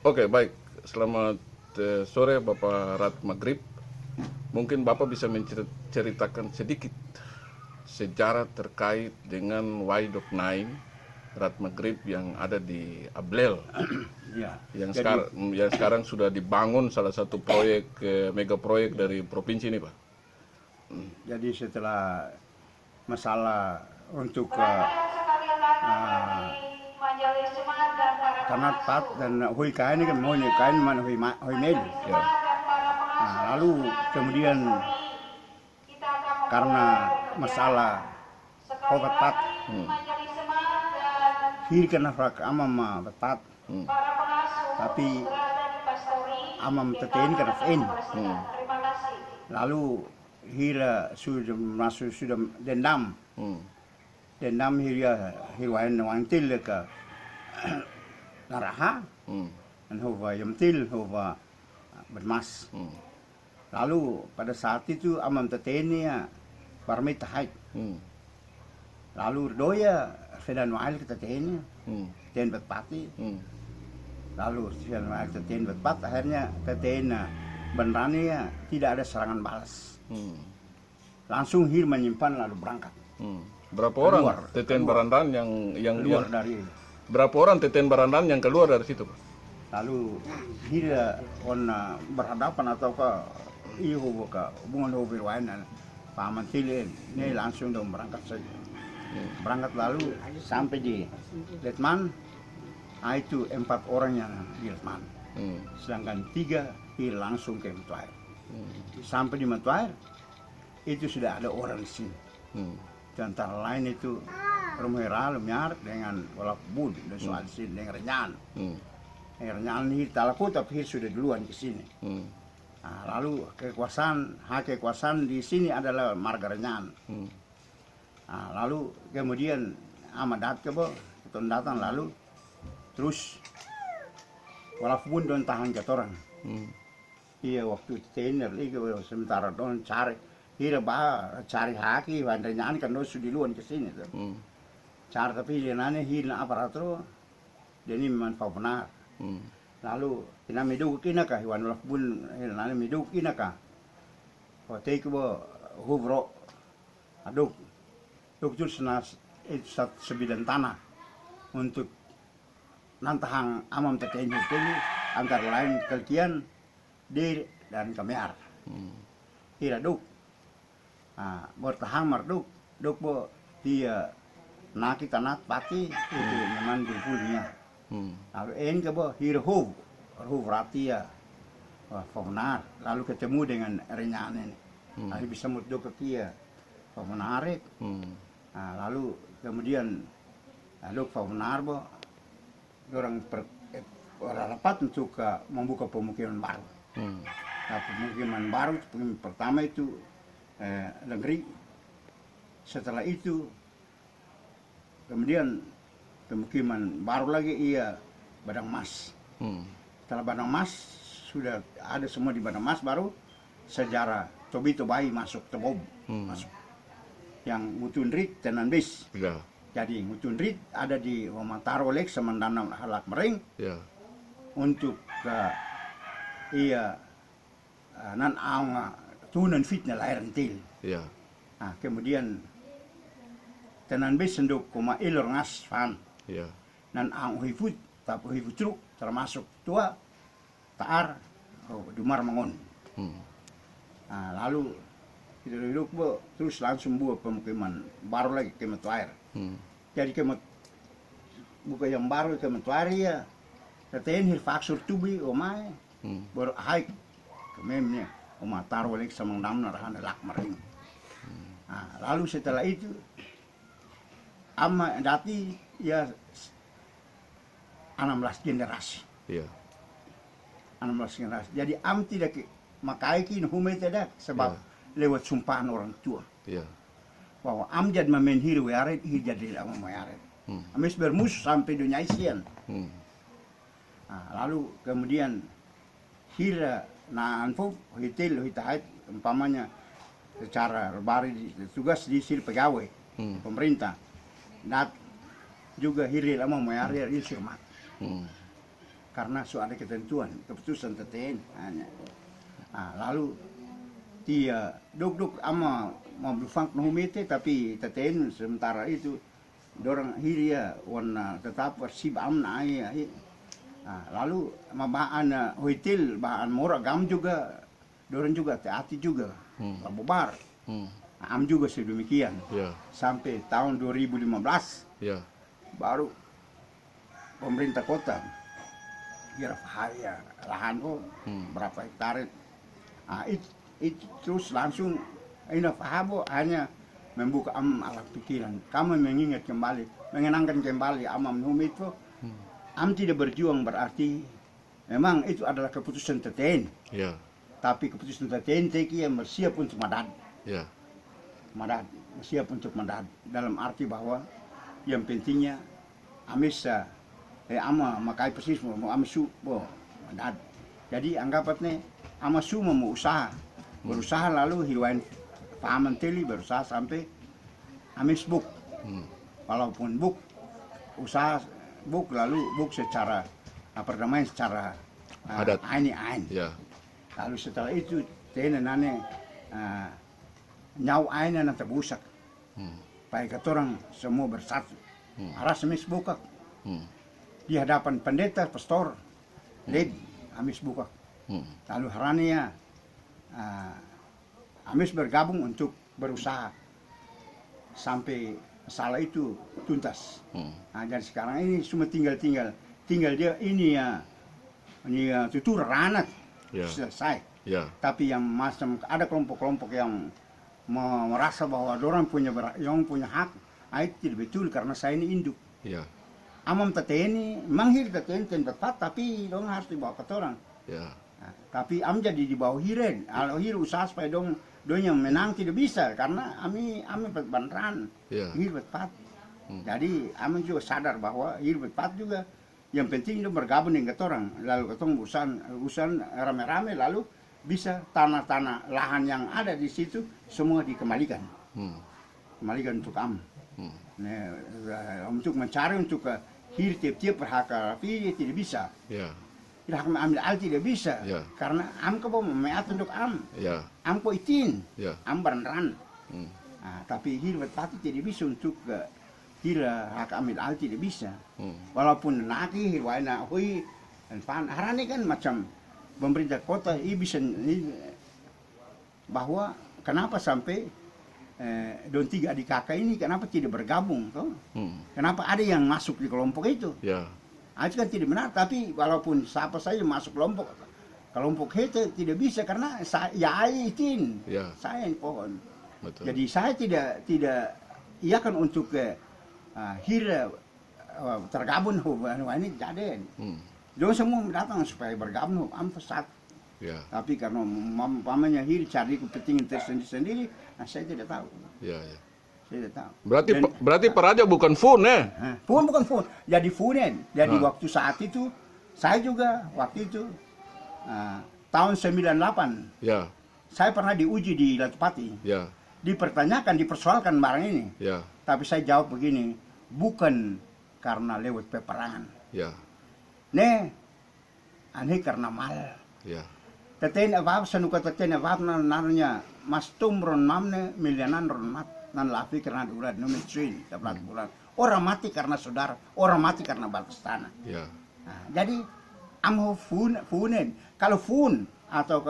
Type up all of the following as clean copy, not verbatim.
Oke, baik. Selamat sore Bapak Rat Maghrib. Mungkin Bapak bisa menceritakan sedikit sejarah terkait dengan Y.9 Rat Maghrib yang ada di Ablel. Ya, Yang jadi sekarang sudah dibangun salah satu proyek mega proyek dari provinsi ini, Pak. jadi setelah masalah untuk tanah pat dan hui kain kan mau kain mana hui mel. Ya. Nah, lalu kemudian karena masalah kokat pat, hir kena frak amam pat, tapi amam tetein kena fain. Lalu hira sudah masuk sudah dendam. Dendam hira hirwain wantil ke naraha dan hova yamtil hova bermas. Lalu pada saat itu amam teteni ya parmit haid. Lalu doya fedan wail kita teteni ten betpati. Lalu fedan wail ten betpat akhirnya tetena benerani ya tidak ada serangan balas. Langsung hir menyimpan lalu berangkat. Berapa orang Teten Barandan yang keluar dari berapa orang Teten Barandan yang keluar dari situ, Pak? lalu hira on berhadapan atau ke ihu ke hubungan hubungan paman tilin ini langsung dong berangkat saja. Berangkat lalu sampai di Letman, itu 4 orang yang di Letman, sedangkan 3 hir langsung ke Metuair. Sampai di Metuair itu sudah ada orang di sini. Antara lain itu Rumhera, Lumiar dengan Walak Bud dan soal sini dengan Renyan. Renyan ini talaku tapi sudah duluan ke sini. Nah, lalu kekuasaan di sini adalah marga Renyan. Nah, lalu kemudian Ahmad Datke datang lalu terus Walak Bud don tahan ketoran. Iya waktu tenir lagi sementara don cari. Hira cari haki wandernya kan sudah duluan ke sini tuh. Cari tapi dia nanya hira aparatur dia ini memang benar. Lalu kita meduk kina kah hewan pun nanya meduk kina kah. Waktu itu hubro aduk duk senas itu sebidang tanah untuk nantahang amam tertentu ini antara lain kelkian dir dan kamiar. Hira duk bertahan merduk duk bo dia naki tanat pati itu memang dipulnya. Lalu ke bo hirhuv rati ya pemenar lalu ketemu dengan Renyan ini. Lalu bisa merduk ke kia pemenarik. Lalu kemudian lalu pemenar bo orang rapat untuk membuka pemukiman baru. Nah, pemukiman baru pertama itu negeri. Setelah itu kemudian pemukiman baru lagi Badang Mas. Setelah Badang Mas sudah ada semua di Badang Mas baru sejarah Tobi Tobai masuk Tebob masuk. Yang Ngutunrit Tenan Bis. Ya. Jadi Ngutunrit ada di Romantarolek Semendanam Halak Mering. Ya. Untuk nan tunan fitna lahir entil. Ya. Nah, kemudian tenan bis senduk kuma ilor ngas fan. Ya. Nan ang hifut tapi hifut truk termasuk tua taar dumar mangon. Nah, lalu kita duduk terus langsung buat pemukiman baru lagi ke Metuair. Jadi buka yang baru ke Metuair ya. Tetein hirfaksur tubi omai. Baru haik kememnya. Taruh lagi sama namna rahan lak mering. Nah, lalu setelah itu amma dati ya 16 generasi. Ya. 16 generasi. Jadi am tidak makai kin hume tidak sebab lewat sumpahan orang tua. Ya. Bahwa am jad mamen hiru yaret jadi am yaret. Amis bermus sampai dunia isian. Nah, lalu kemudian hira anfu hitil hitahit umpamanya secara bari tugas di sir pegawai pemerintah dat juga hiril ama mayari di sirmat karena sudah ada ketentuan keputusan TTN hanya. Lalu dia duk ama mau berfang nuhumete tapi TTN sementara itu dorang hiria warna tetap bersih amna ya. Lalu mabahan hotel bahan murah gam juga dorang juga hati juga bubar. Am juga sedemikian sampai tahun 2015 baru pemerintah kota kira bahaya lahan berapa hektar itu terus langsung ini Fahabo hanya membuka alat pikiran kami mengingat kembali mengenangkan kembali amam hum itu am tidak berjuang berarti memang itu adalah keputusan TTN tapi keputusan TTN teki yang bersiap untuk madad siap untuk madad dalam arti bahwa yang pentingnya amisa ama makai persis mau amisu madad jadi anggapannya amasu mau berusaha lalu hiruan pahaman teli berusaha sampai amis buk walaupun buk usaha buk lalu buk secara perdamaian secara adat ain lalu setelah itu nane nyau aina nanti busak baik orang semua bersatu aras amis buka di hadapan pendeta pastor led amis buka lalu harania amis bergabung untuk berusaha sampai masalah itu tuntas. Jadi sekarang ini cuma tinggal dia ini tutur ranat selesai. Tapi yang macam ada kelompok-kelompok yang merasa bahwa orang punya hak, itu tidak betul karena saya ini induk. Amam TTN manghir TTN tempat tapi dong harus dibawa ke orang. Tapi am jadi di bawah hiren, kalau hir usaha supaya dong yang menang tidak bisa karena ami beneran hir bepat. Jadi ami juga sadar bahwa hir bepat juga yang penting itu bergabung dengan orang lalu ketong urusan rame-rame lalu bisa tanah-tanah lahan yang ada di situ semua dikembalikan kembalikan untuk am untuk mencari untuk hir tiap-tiap berhak tapi tidak bisa tidak ambil al tidak bisa karena am kau memeat untuk am ko itin am beneran tapi hir berpati tidak bisa untuk hir hak ambil al tidak bisa walaupun nanti hir waina hui dan pan harane kan macam pemerintah kota ini bisa bahwa kenapa sampai don tiga adik kakak ini kenapa tidak bergabung toh? Kenapa ada yang masuk di kelompok itu itu kan tidak benar tapi walaupun siapa saja masuk kelompok itu tidak bisa karena saya itin saya yang pohon jadi saya tidak iya kan untuk hira tergabung ini jadi Jangan semua datang supaya bergabung am pesat. Tapi karena pamannya hir cari kepentingan tersendiri, saya tidak tahu. Saya tidak tahu. Berarti Peraja bukan fun bukan fun. Jadi funen. Jadi waktu saat itu saya juga waktu itu tahun 98. Saya pernah diuji di Latupati. Dipertanyakan, dipersoalkan barang ini. Tapi saya jawab begini, bukan karena lewat peperangan. Aneh karena mal. Teten avab sanuka teten avab narnya mas tumron mamne milianan ronmat nan lafi karena durat nomen trin dapat bulan. Orang mati karena saudara, orang mati karena batas tanah. Jadi amho funen. Kalau fun atau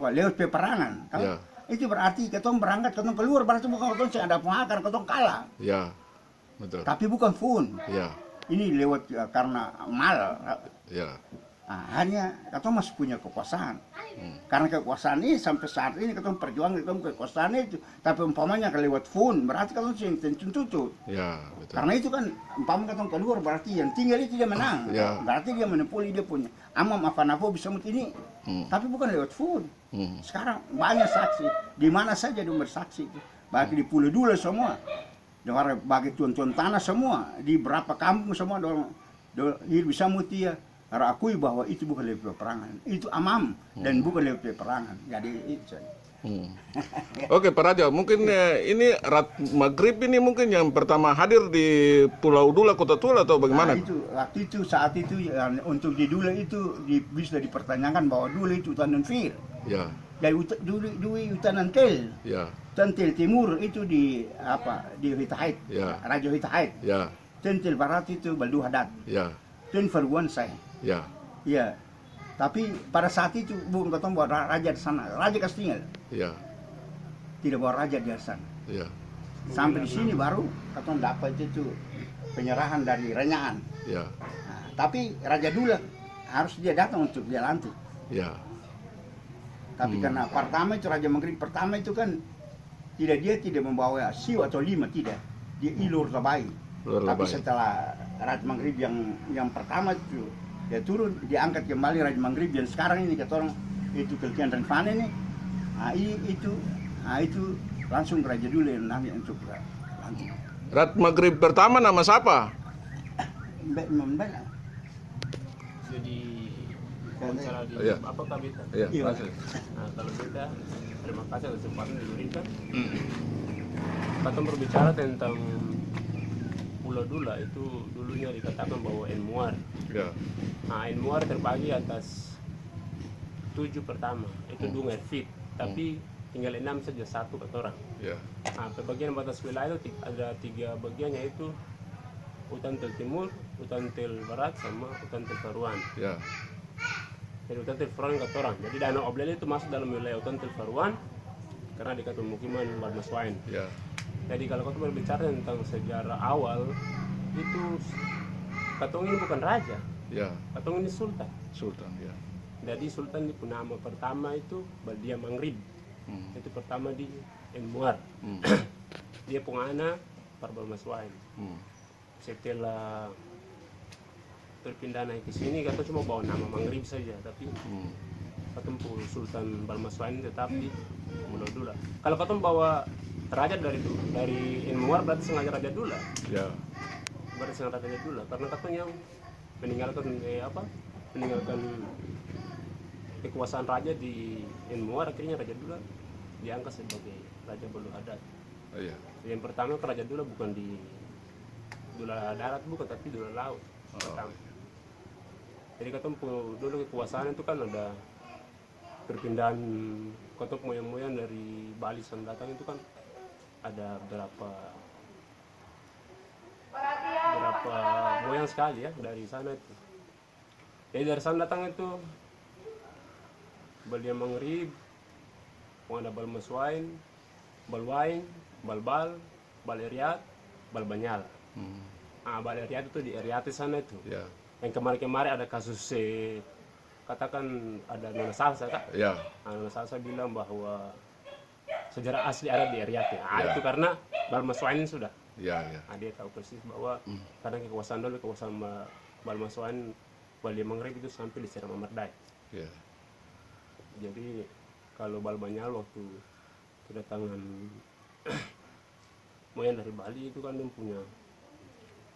lewat peperangan, itu berarti ketong berangkat ketong keluar berarti bukan ketong ada pengakan ketong kalah. Betul. Tapi bukan fun. Ini lewat karena mal. Hanya ketong masih punya kekuasaan. Karena kekuasaan ini sampai saat ini ketong perjuangan ketong kekuasaan itu. Tapi umpamanya lewat fun berarti ketong yang tentu tuh. Betul. Karena itu kan umpamanya ketong keluar berarti yang tinggal itu dia menang. Berarti dia menepuli dia punya. Amam afanafo bisa ini. Tapi bukan lewat fun. Sekarang banyak saksi. Di mana saja dia bersaksi. Bagi di Pulau Dula semua. Bagi tuan-tuan tanah semua. Di berapa kampung semua. Bisa mutia. Akui bahwa itu bukan lewat peperangan, itu amam dan bukan lewat peperangan. Jadi itu. Hmm. Oke, Pak Raja, mungkin ini Rat Maghrib ini mungkin yang pertama hadir di Pulau Dula, Kota Tua atau bagaimana? Nah, itu waktu itu saat itu ya, untuk di Dula itu bisa dipertanyakan bahwa Dula itu hutan Fir. Ya, Dari Dua hutan Tel. ya, Tentil Timur itu di apa di Hitahit, Ya. Raja Hitahit. ya, Tentil Barat itu Baldu Hadad. ya, Dan Farwan saya. ya, Iya. Tapi pada saat itu bukan ketemu bawa raja di sana. Raja kasih tinggal. ya, Tidak bawa raja di sana. ya, Sampai di sini baru ketemu dapat itu penyerahan dari Renyaan. ya, Nah, tapi Raja Dula harus dia datang untuk dia lantik. ya, Tapi karena pertama itu Raja Maghrib pertama itu kan dia tidak membawa siu atau 5 tidak. Dia ilur Labai. Ilur Tapi Labai. setelah Raja Maghrib yang pertama itu dia turun, diangkat kembali Raja Maghrib yang sekarang ini kata orang itu Kelkian dan Fane ini. Itu langsung Raja Dula yang nanti untuk lantik. Rat Maghrib pertama nama siapa? Mbak, Jadi wawancara di Iya. apa Kak Beta? Iya, Iya. langsung. Nah, kalau Beta, terima kasih atas kesempatan diberikan. Kita berbicara tentang Pulau Dula itu dulunya dikatakan bahwa Enmuar. Ya, Nah, Enmuar terbagi atas 7 pertama, itu Dungar Fit, tapi tinggal 6 saja, satu kata orang. ya, Nah, pembagian batas wilayah itu ada 3 bagian, yaitu Hutan Tel Timur, Hutan Tel Barat, sama Hutan Tel Faruan. ya, Jadi Hutan Tel Faruan kata orang. Jadi Danau Oblel itu masuk dalam wilayah Hutan Tel Faruan karena dekat pemukiman Barmaswain. ya, Jadi kalau kau berbicara tentang sejarah awal itu Katong ini bukan raja, ya, Katong ini sultan. Sultan, ya. Jadi sultan di nama pertama itu Baldia Mangrib. Hmm. Itu pertama di Enmuar. Hmm. Dia pengana Barmaswain. Hmm. Setelah berpindah naik ke sini, kata cuma bawa nama Mangrib saja, tapi Hmm. Katong Sultan Balmaswain tetap di Pulau Dula. Kalau Katong bawa raja dari Enmuar berarti sengaja Raja Dula. Ya, Berarti sengaja Raja Dula karena Katong yang meninggalkan kekuasaan raja di Enmuar, akhirnya Raja Dula diangkat sebagai Raja Baldu Hadad. iya. Yang pertama ke Raja Dula bukan di Dula darat bukan, tapi Dula laut pertama. Jadi Katong dulu kekuasaan itu kan ada perpindahan Katong moyang-moyang dari Bali sana datang itu kan ada berapa moyang sekali ya dari sana itu. Jadi dari sana datang itu Baldia Mangrib, ada Balmaswain, Balwain, Balbal, Baleriat, Balbanyal. Hmm. Ah, Baleriat itu di Eriate sana itu. Ya, Yang kemarin-kemarin ada kasus katakan ada Nona Salsa Kak. ya, Nona Salsa bilang bahwa sejarah asli ada di Eriate. Ya. Itu karena Balmaswain sudah. ya, ya. Dia tahu persis bahwa karena kekuasaan dulu kekuasaan Balmaswain, Baldia Mangrib itu sampai diserang Mamardai. Ya, Jadi kalau Balbanyal waktu kedatangan moyang dari Bali itu kan dia punya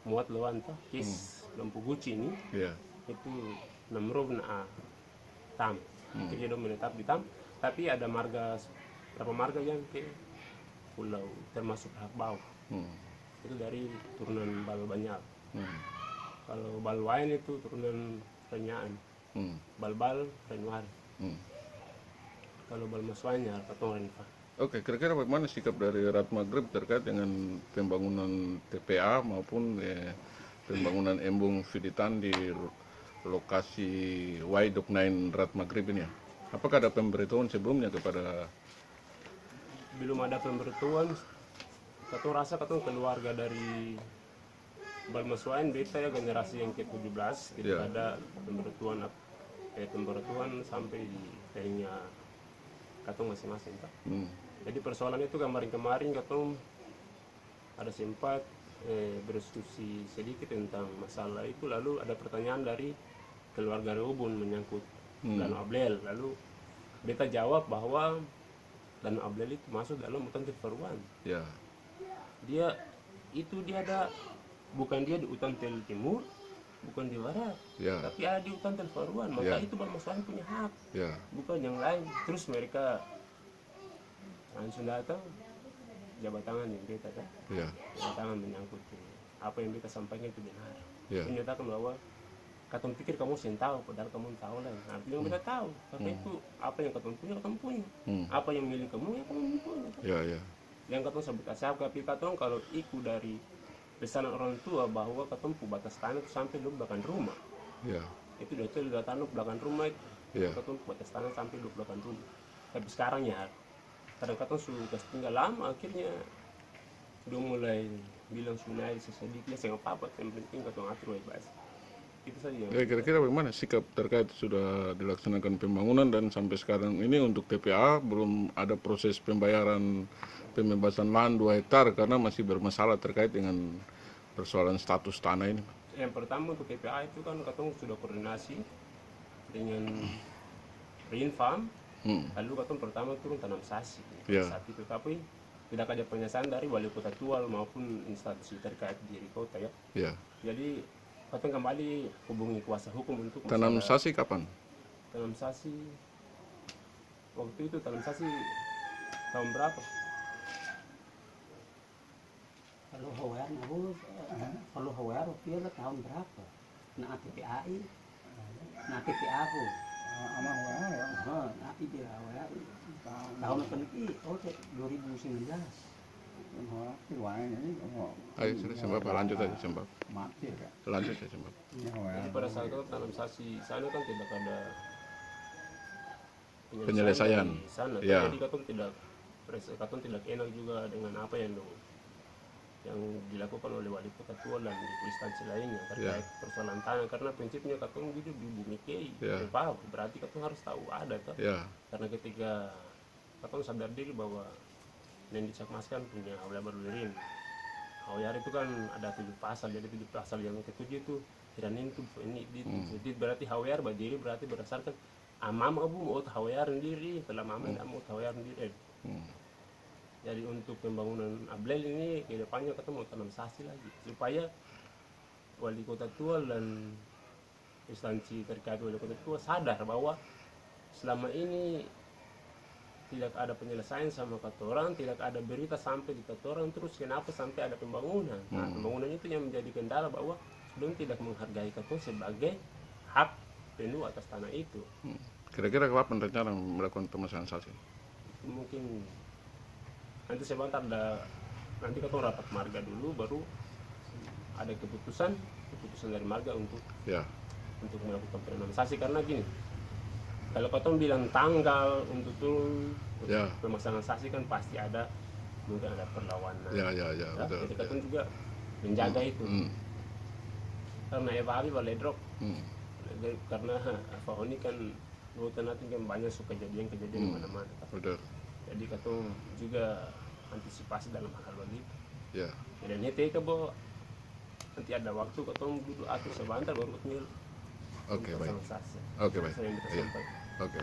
muat lawan toh kis lampu guci ini ya, itu Namrud na Tam. Jadi dia menetap di Tam, tapi ada berapa marga yang ke pulau termasuk hak bawah. hmm. Itu dari turunan Balbanyal. Hmm. Kalau Balwain itu turunan Renyaan. Hmm. Balbal Renyuari. Hmm. Kalau Balmaswain ya Katong Renfa. Oke, kira-kira bagaimana sikap dari Rat Maghrib terkait dengan pembangunan TPA maupun pembangunan embung Fiditan di lokasi Waidok 9 Rat Maghrib ini? Apakah ada pemberitahuan sebelumnya kepada... Belum ada pemberitahuan. Katong rasa Katong keluarga dari Balmaswain beta ya generasi yang ke-17 tidak Ya. ada pemberitahuan sampai di teringnya Katong masing-masing Pak. Hmm. Jadi persoalan itu kemarin Katong ada sempat berdiskusi sedikit tentang masalah itu, lalu ada pertanyaan dari keluarga Reubun menyangkut Danau Ablel, lalu beta jawab bahwa Danau Ablel itu masuk dalam hutan Tel Faruan. Ya, Dia ada bukan dia di hutan Tel Timur, bukan di barat, ya, tapi ada di hutan Tel Faruan, maka Ya. itu Balmaswain punya hak, ya, bukan yang lain. Terus mereka langsung datang jabat tangan yang kita kan, Ya. jabat tangan menyangkut apa yang kita sampaikan itu benar. Ya. Menyatakan bahwa katong pikir kamu sih tahu, padahal kamu tahu lah. Nah, yang kita tahu, karena itu apa yang katong punya, apa yang milik kamu ya kamu punya. Ya, ya. Yang katong sebut asap, tapi katong kalau ikut dari pesanan orang tua bahwa katong pu batas tanah itu sampai lu belakang rumah. Ya. Itu udah tanah belakang rumah itu. Ya. Katong pu batas tanah sampai lu belakang rumah. Tapi sekarang ya, kadang katong sudah tinggal lama, akhirnya udah mulai bilang sunai sesedikit, saya nggak apa-apa, yang penting katong atur baik-baik. Itu saja. Ya, kira-kira bagaimana sikap terkait sudah dilaksanakan pembangunan dan sampai sekarang ini untuk TPA belum ada proses pembayaran pembebasan lahan 2 hektar karena masih bermasalah terkait dengan persoalan status tanah ini. Yang pertama untuk TPA itu kan katong sudah koordinasi dengan Rinfarm, lalu katong pertama turun tanam sasi Ya. saat itu, tapi tidak ada penyesalan dari wali kota Tual maupun instansi terkait di kota ya. Ya. Jadi katong kembali hubungi kuasa hukum untuk Tanam masalah sasi kapan? tanam sasi. Waktu itu tanam sasi tahun berapa? Kalau hawar nabus, kalau hawar kira tahun berapa? Nah TPAI, nah TPA aku, Ama hawar ya. nah itu hawar tahun peniki, oh 2019. Hawar itu wain ini mau Ayo, sudah Sembab, lanjut aja Sembab. mati ya. Lanjut aja Sembab. Ini hawar. Jadi pada saat itu tanam sasi sana kan tidak ada Penyelesaian. di sana. Ya. Jadi katong tidak enak juga dengan apa yang dilakukan oleh wali kota Tua dan di instansi lainnya terkait persoalan tanah, karena prinsipnya katong hidup di bumi kei, Ya. berarti katong harus tahu ada kan. Ya. Karena ketika katong sadar diri bahwa yang dicakmaskan punya Hawayar Badulirin. Hawayar itu kan ada 7 pasal, jadi 7 pasal yang ketujuh itu kiranin itu ini jadi berarti Hawayar berdiri berarti berdasarkan amam abu mau Hawayar sendiri, setelah mama mau Hawayar sendiri. Jadi untuk pembangunan Ablel ini kedepannya kita mau tanam sasi lagi supaya wali kota Tual dan instansi terkait wali kota Tual sadar bahwa selama ini tidak ada penyelesaian sama katoran, tidak ada berita sampai di katoran, terus kenapa sampai ada pembangunan? Nah, pembangunan itu yang menjadi kendala bahwa belum tidak menghargai kator sebagai hak penuh atas tanah itu. Kira-kira kapan rencana melakukan pemasangan sasi? Mungkin nanti sebentar nanti kita rapat marga dulu, baru ada keputusan dari marga untuk melakukan penanaman-sasi. Karena gini, kalau katong bilang tanggal untuk turun pemasangan sasi kan pasti ada mungkin ada perlawanan. Betul. Jadi katong juga menjaga itu. Karena Eva baledrok. Karena Fahoni kan hutan nanti kan banyak suka kejadian mana-mana. Betul. Jadi katong juga antisipasi dalam hal begitu. Ya. Dan ini bahwa nanti ada waktu katong duduk atur sebentar baru ketemu. Oke, baik. Sama sasi. Oke, baik. Saya yang kita Iya. sampaikan. Oke.